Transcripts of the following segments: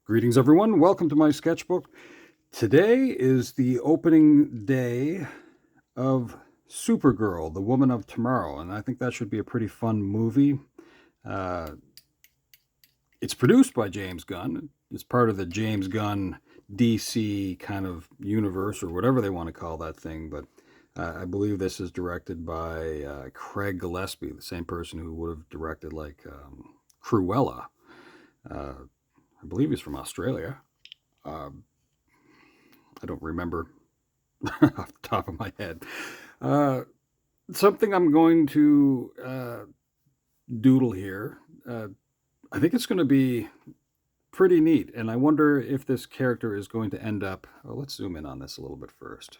Greetings, everyone. Welcome to my sketchbook. Today is the opening day of SuperGirl, The Woman of Tomorrow, and I think that should be a pretty fun movie. Uh, it's produced by James Gunn. It's part of the James Gunn DC kind of universe, or whatever they want to call that thing, but I believe this is directed by Craig Gillespie, the same person who would have directed Cruella. I believe he's from Australia. Uh, I don't remember off the top of my head. Uh, Something I'm going to doodle here. I think it's going to be pretty neat, and I wonder if this character is going to end up. Well, let's zoom in on this a little bit first.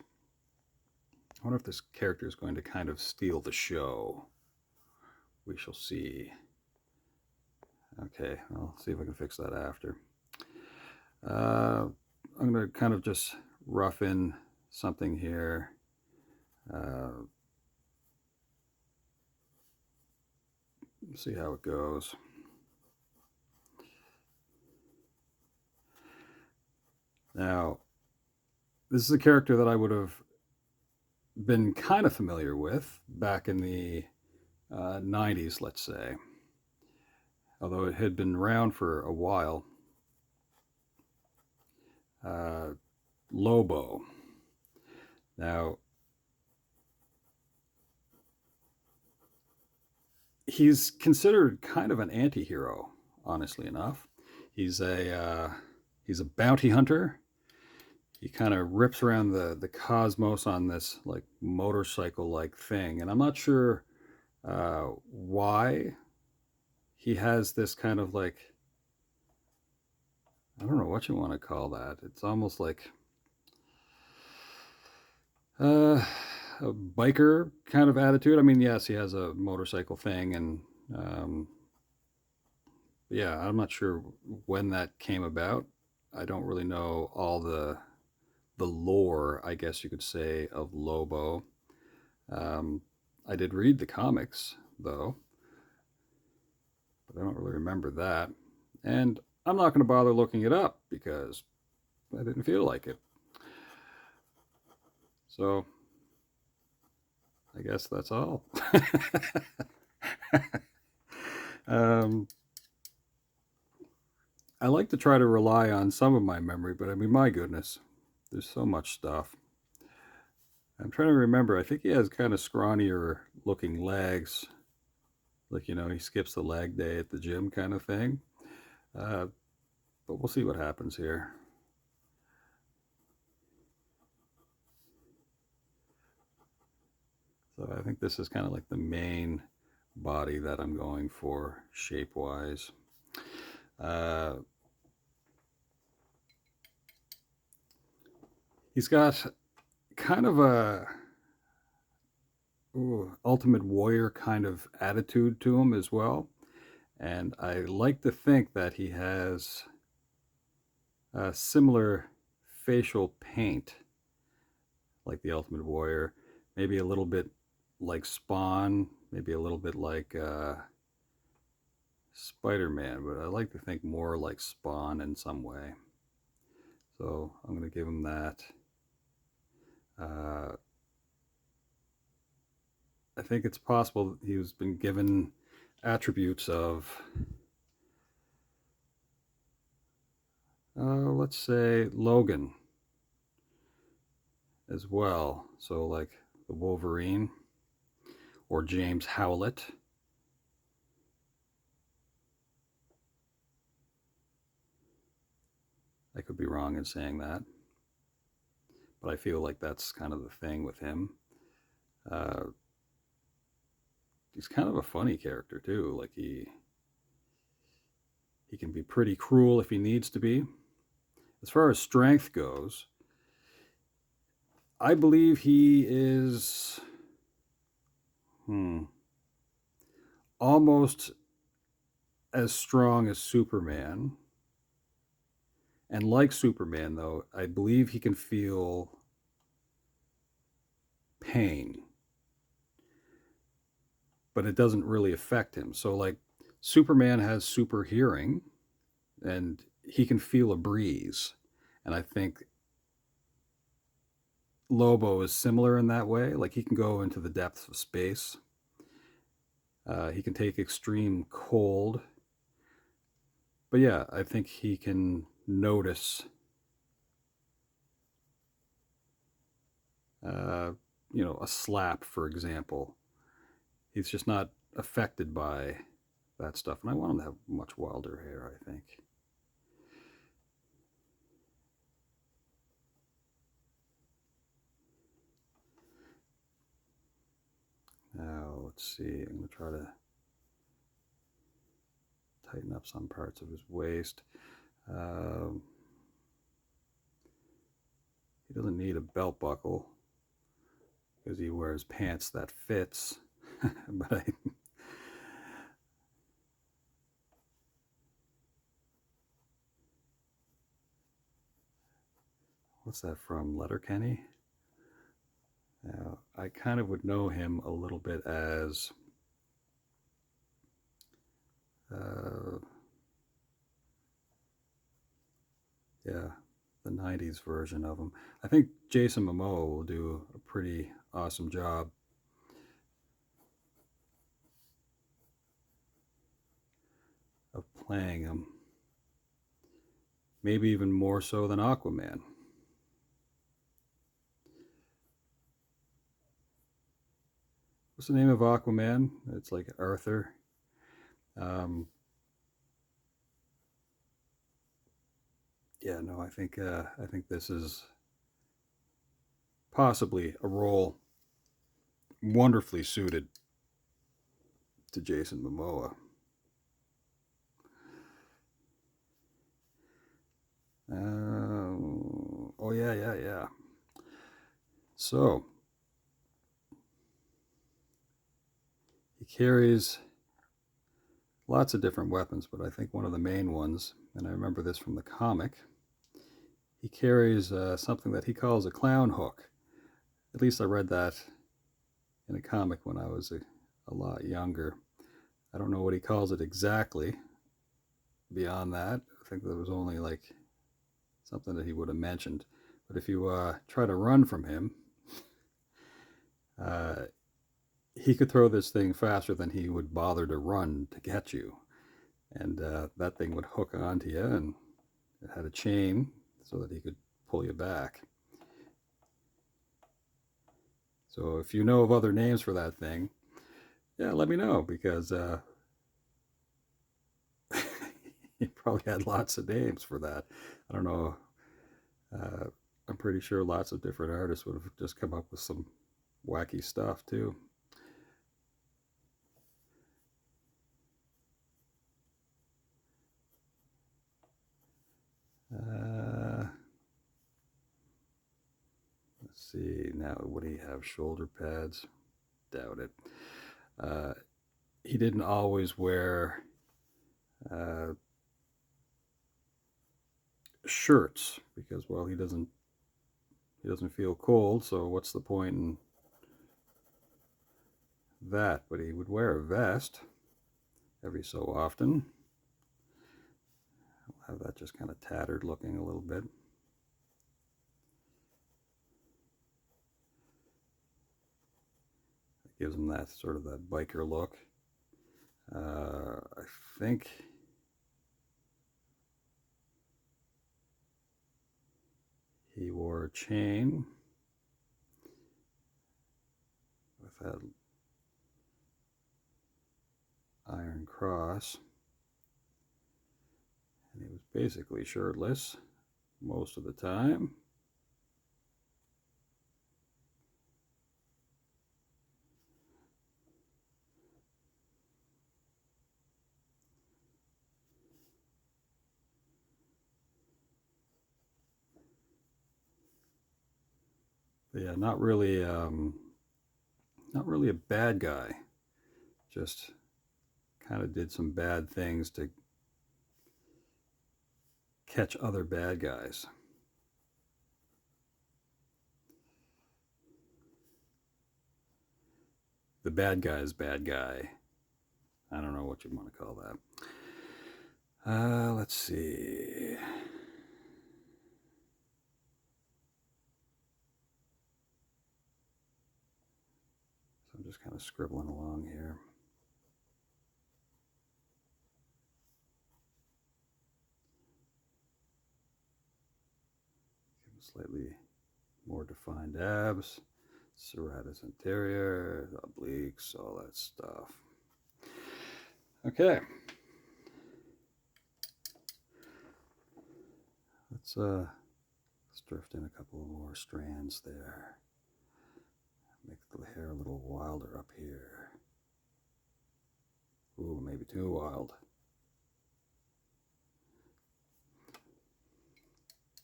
I wonder if this character is going to kind of steal the show. We shall see. Okay, I'll see if I can fix that after. I'm going to kind of just rough in something here. See how it goes. Now, this is a character that I would have been kind of familiar with back in the 90s, let's say, although it had been around for a while. LoBO. Now, he's considered kind of an anti-hero, honestly enough. He's a bounty hunter. He kind of rips around the cosmos on this like motorcycle like thing, and I'm not sure why he has this kind of like, I don't know what you want to call that. It's almost like a biker kind of attitude. I mean, yes, he has a motorcycle thing, and yeah, I'm not sure when that came about. I don't really know all the lore, I guess you could say, of LoBO. I did read the comics though, but I don't really remember that, and I'm not going to bother looking it up because I didn't feel like it. So I guess that's all. um, I like to try to rely on some of my memory, but I mean, my goodness, there's so much stuff. I'm trying to remember. I think he has kind of scrawnier looking legs, like, he skips the leg day at the gym kind of thing. Uh, but we'll see what happens here. So I think this is kind of like the main body that I'm going for shape wise. He's got kind of a ultimate warrior kind of attitude to him as well. And I like to think that he has a similar facial paint like the Ultimate Warrior, maybe a little bit like Spawn, maybe a little bit like Spider-Man, but I like to think more like Spawn in some way. So I'm going to give him that. I think it's possible he's been given attributes of, let's say, Logan as well. So like the Wolverine or James Howlett. I could be wrong in saying that, but I feel like that's kind of the thing with him. He's kind of a funny character too. Like he can be pretty cruel if he needs to be. As far as strength goes, I believe he is almost as strong as Superman. And like Superman, though, I believe he can feel pain, but it doesn't really affect him. So, like, Superman has super hearing, and he can feel a breeze. And I think LoBO is similar in that way. Like he can go into the depths of space. He can take extreme cold. But yeah, I think he can notice, uh, a slap, for example. He's just not affected by that stuff. And I want him to have much wilder hair, I think. Now, let's see. I'm going to try to tighten up some parts of his waist. He doesn't need a belt buckle because he wears pants that fits. But what's that from? Letterkenny? Now, I kind of would know him a little bit as yeah, the 90s version of him. I think Jason Momoa will do a pretty awesome job of playing him. Maybe even more so than Aquaman. What's the name of Aquaman? It's like Arthur. Um, yeah, no, I think this is possibly a role wonderfully suited to Jason Momoa. Oh yeah. So he carries lots of different weapons, but I think one of the main ones, and I remember this from the comic, he carries something that he calls a clown hook. At least I read that in a comic when I was a lot younger. I don't know what he calls it exactly. Beyond that, I think there was only like something that he would have mentioned. But if you try to run from him, uh, he could throw this thing faster than he would bother to run to get you. And that thing would hook onto you, and it had a chain so that he could pull you back. So if you know of other names for that thing, yeah, let me know, because he probably had lots of names for that. I don't know. Uh, I'm pretty sure lots of different artists would have just come up with some wacky stuff too. Uh, let's see. Now, would he have shoulder pads? Doubt it. Uh, he didn't always wear uh, shirts because, well, he doesn't feel cold. So what's the point in that? But he would wear a vest every so often. I'll have that just kind of tattered looking a little bit. It gives him that sort of that biker look. I think he wore a chain with that iron cross, and he was basically shirtless most of the time. But yeah, not really a bad guy. Just kind of did some bad things to catch other bad guys. The bad guy's bad guy. I don't know what you want to call that. Let's see. So I'm just kind of scribbling along here. Slightly more defined abs, serratus anterior, obliques, all that stuff. Okay. Let's drift in a couple more strands there. Make the hair a little wilder up here. Ooh, maybe too wild.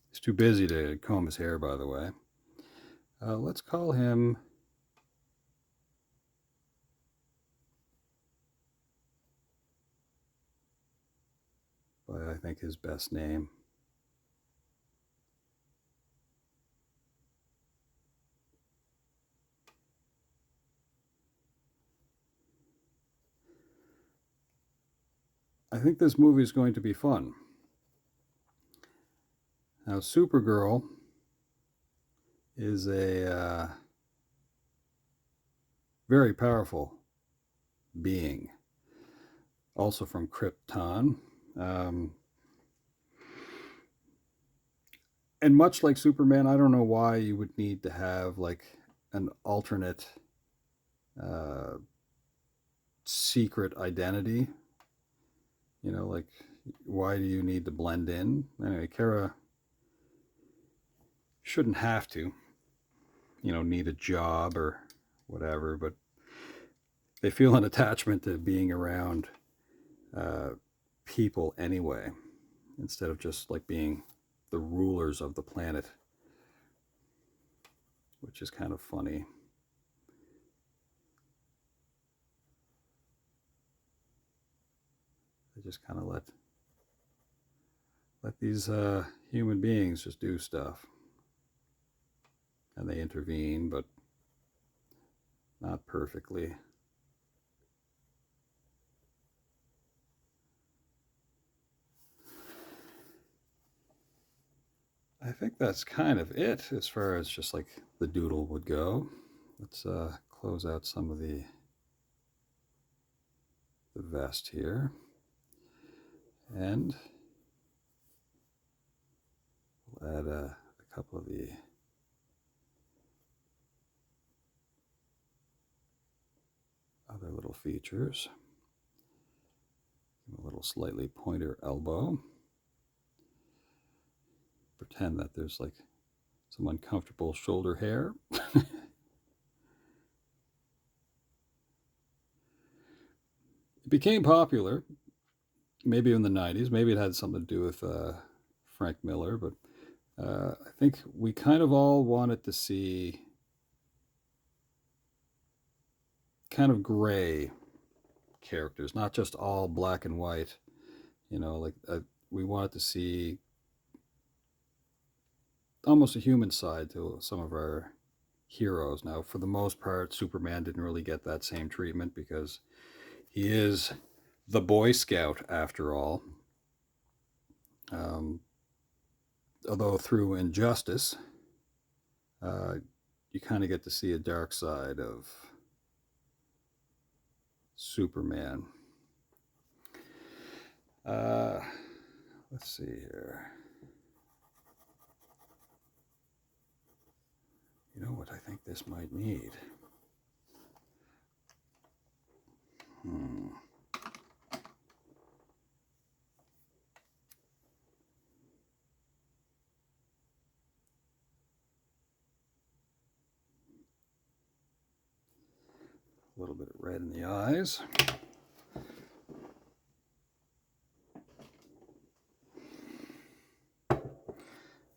He's too busy to comb his hair, by the way. Let's call him by, I think, his best name. I think this movie is going to be fun. Now, SuperGirl is a very powerful being, also from Krypton. And much like Superman, I don't know why you would need to have like an alternate secret identity. You know, like, why do you need to blend in? Anyway, Kara shouldn't have to, you know, need a job or whatever, but they feel an attachment to being around people anyway, instead of just like being the rulers of the planet, which is kind of funny. They just kind of let these human beings just do stuff, and they intervene, but not perfectly. I think that's kind of it as far as just like the doodle would go. Let's close out some of the vest here, and we'll add a couple of the other little features. A little slightly pointer elbow. Pretend that there's like some uncomfortable shoulder hair. It became popular, maybe in the 90s. Maybe it had something to do with Frank Miller, but I think we kind of all wanted to see kind of gray characters, not just all black and white. You know, like we wanted to see almost a human side to some of our heroes. Now, for the most part, Superman didn't really get that same treatment because he is the Boy Scout after all. Although through injustice, you kind of get to see a dark side of Superman. Let's see here. You know what I think this might need? A little bit of red in the eyes.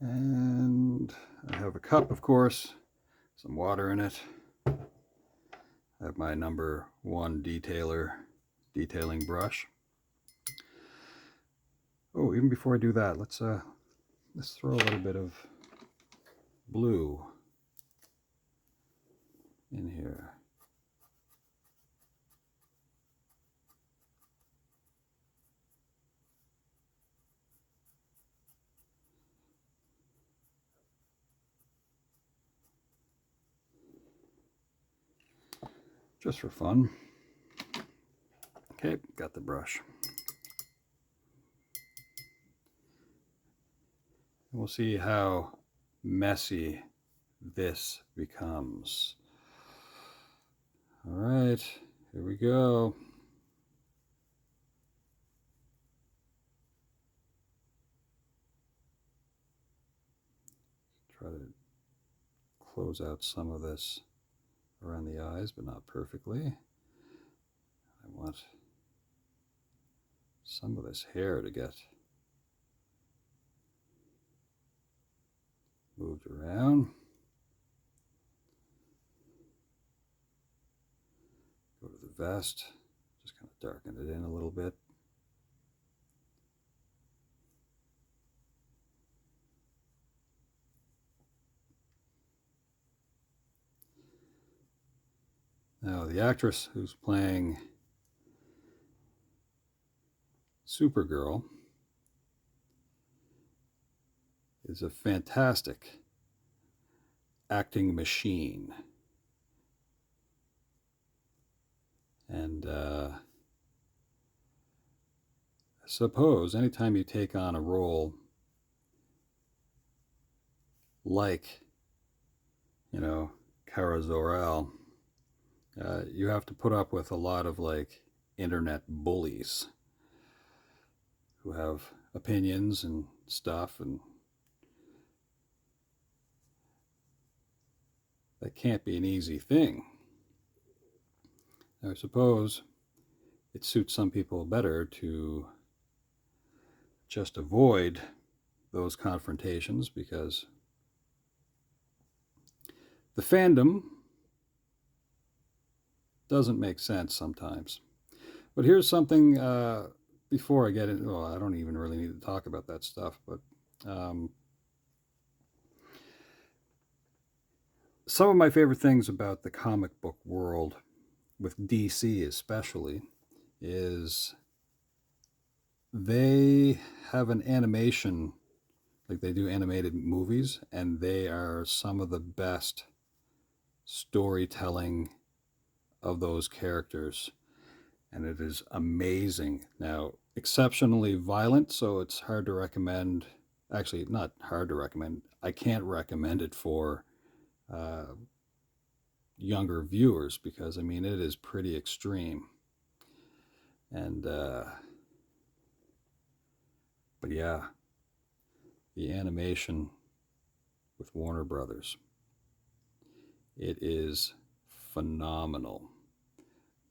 And I have a cup, of course, some water in it. I have my number 1 detailing brush. Oh, even before I do that, let's throw a little bit of blue in here. just for fun. Okay, got the brush. And we'll see how messy this becomes. All right, here we go. Try to close out some of this around the eyes, but not perfectly. I want some of this hair to get moved around. Go to the vest, just kind of darken it in a little bit. Now, the actress who's playing SuperGirl is a fantastic acting machine. And I suppose anytime you take on a role like, Kara Zor-El, you have to put up with a lot of internet bullies who have opinions and stuff, and that can't be an easy thing. Now, I suppose it suits some people better to just avoid those confrontations because the fandom doesn't make sense sometimes. But here's something before I get into, well, I don't even really need to talk about that stuff, but some of my favorite things about the comic book world, with DC especially, is they have an animation, like they do animated movies, and they are some of the best storytelling of those characters, and it is amazing. Now, exceptionally violent, so it's hard to recommend. Actually, not hard to recommend. I can't recommend it for younger viewers because, it is pretty extreme. And, but yeah, the animation with Warner Brothers, it is phenomenal.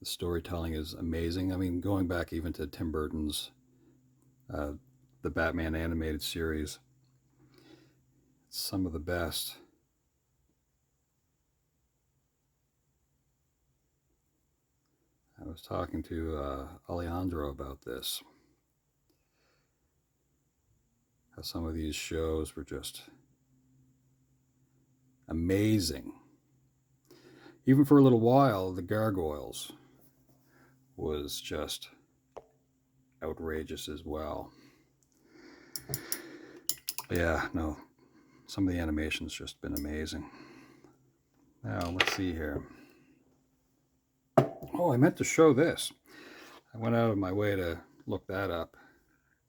The storytelling is amazing. Going back even to Tim Burton's the Batman animated series, it's some of the best. I was talking to Alejandro about this, how some of these shows were just amazing. Even for a little while, the Gargoyles was just outrageous as well. Yeah, no, some of the animation's just been amazing. Now, let's see here. Oh, I meant to show this. I went out of my way to look that up.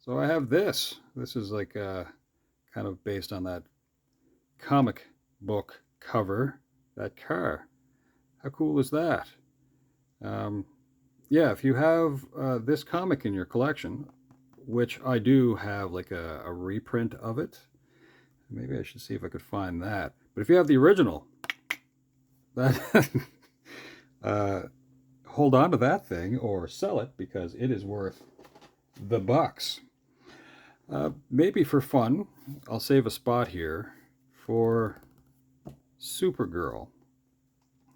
So I have this. This is kind of based on that comic book cover, that car. How cool is that? Yeah, if you have this comic in your collection, which I do have a reprint of it, maybe I should see if I could find that. But if you have the original, that hold on to that thing or sell it because it is worth the bucks. Maybe for fun, I'll save a spot here for SuperGirl.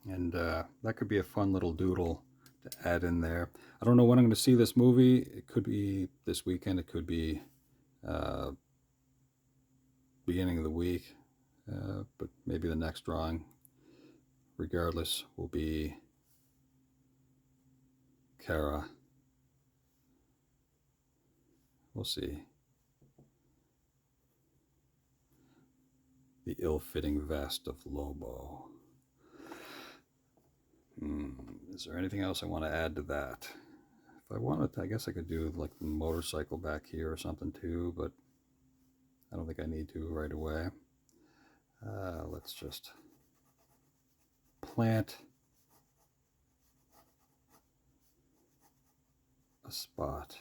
And that could be a fun little doodle to add in there. I don't know when I'm going to see this movie. It could be this weekend. It could be beginning of the week. But maybe the next drawing, regardless, will be Kara. We'll see. The ill-fitting vest of LoBO. Is there anything else I want to add to that? If I wanted to, I guess I could do like the motorcycle back here or something too, but I don't think I need to right away. Let's just plant a spot.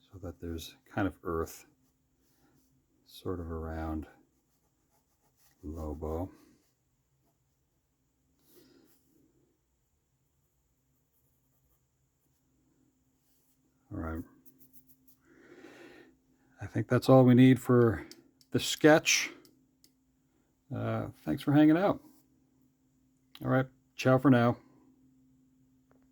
So that there's kind of earth sort of around LoBO. All right. I think that's all we need for the sketch. Thanks for hanging out. All right. Ciao for now.